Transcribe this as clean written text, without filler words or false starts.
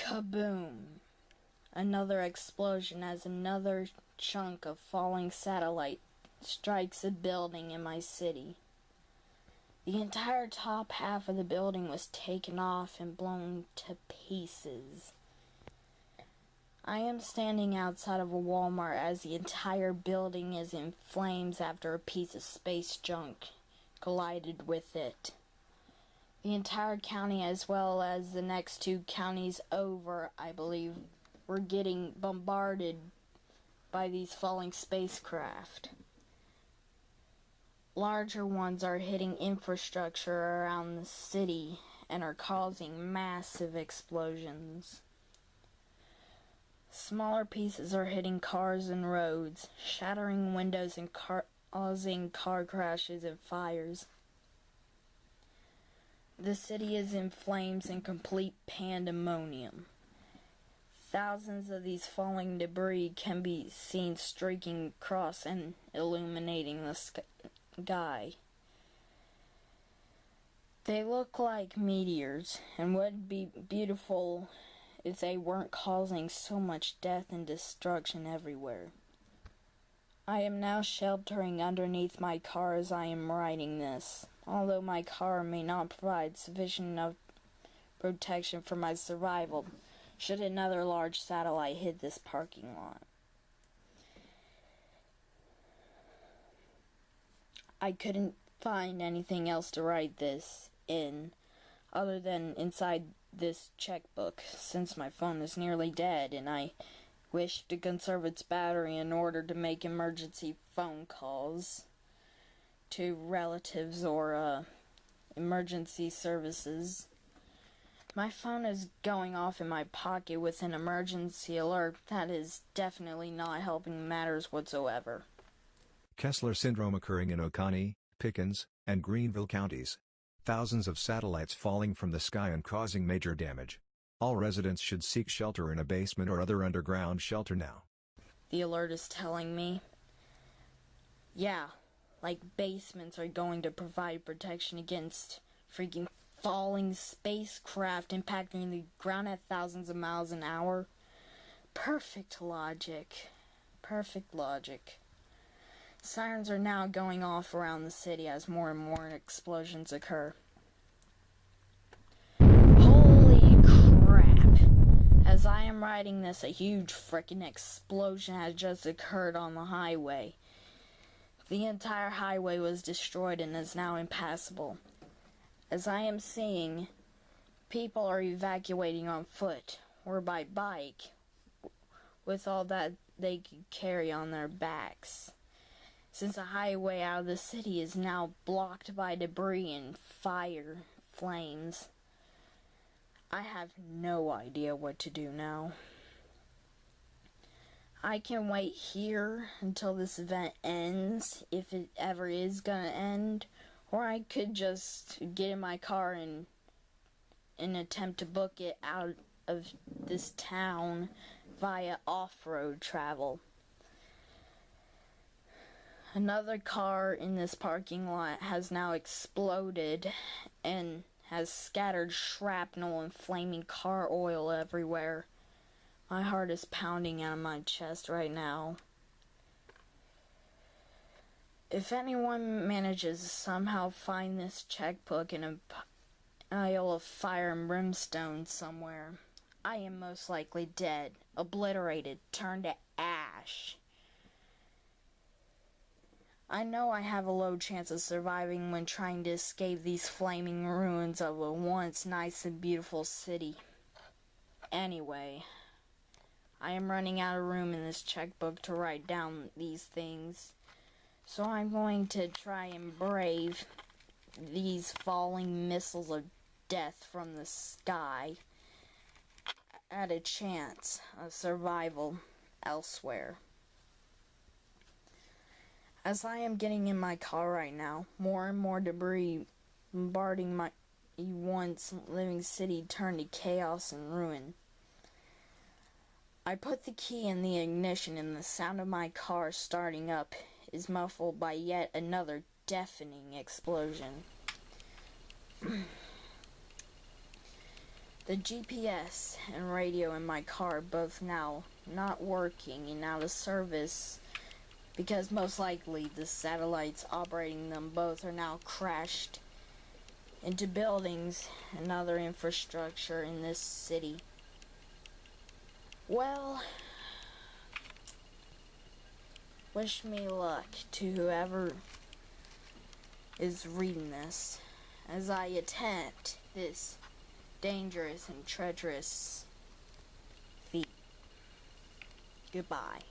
Kaboom! Another explosion as another chunk of falling satellite strikes a building in my city. The entire top half of the building was taken off and blown to pieces. I am standing outside of a Walmart as the entire building is in flames after a piece of space junk collided with it. The entire county, as well as the next two counties over, I believe, were getting bombarded by these falling spacecraft. Larger ones are hitting infrastructure around the city and are causing massive explosions. Smaller pieces are hitting cars and roads, shattering windows and causing car crashes and fires. The city is in flames and complete pandemonium. Thousands of these falling debris can be seen streaking across and illuminating the sky. They look like meteors and would be beautiful if they weren't causing so much death and destruction everywhere. I am now sheltering underneath my car as I am writing this, although my car may not provide sufficient enough protection for my survival should another large satellite hit this parking lot. I couldn't find anything else to write this in other than inside this checkbook, since my phone is nearly dead and I wish to conserve its battery in order to make emergency phone calls to relatives or emergency services. My phone is going off in my pocket with an emergency alert that is definitely not helping matters whatsoever. Kessler syndrome occurring in Oconee, Pickens, and Greenville counties. Thousands of satellites falling from the sky and causing major damage. All residents should seek shelter in a basement or other underground shelter now. The alert is telling me. Yeah, like basements are going to provide protection against freaking falling spacecraft impacting the ground at thousands of miles an hour. Perfect logic. Perfect logic. Sirens are now going off around the city as more and more explosions occur. Holy crap! As I am writing this, a huge frickin' explosion has just occurred on the highway. The entire highway was destroyed and is now impassable. As I am seeing, people are evacuating on foot or by bike with all that they could carry on their backs, since the highway out of the city is now blocked by debris and flames. I have no idea what to do now. I can wait here until this event ends, if it ever is gonna end, or I could just get in my car and attempt to book it out of this town via off-road travel. Another car in this parking lot has now exploded and has scattered shrapnel and flaming car oil everywhere. My heart is pounding out of my chest right now. If anyone manages to somehow find this checkbook in a pile of fire and brimstone somewhere, I am most likely dead, obliterated, turned to ash. I know I have a low chance of surviving when trying to escape these flaming ruins of a once nice and beautiful city. Anyway, I am running out of room in this checkbook to write down these things, so I'm going to try and brave these falling missiles of death from the sky at a chance of survival elsewhere. As I am getting in my car right now, more and more debris bombarding my once living city turned to chaos and ruin. I put the key in the ignition and the sound of my car starting up is muffled by yet another deafening explosion. The GPS and radio in my car both now not working and out of service because most likely the satellites operating them both are now crashed into buildings and other infrastructure in this city. Well, wish me luck to whoever is reading this as I attempt this dangerous and treacherous feat. Goodbye.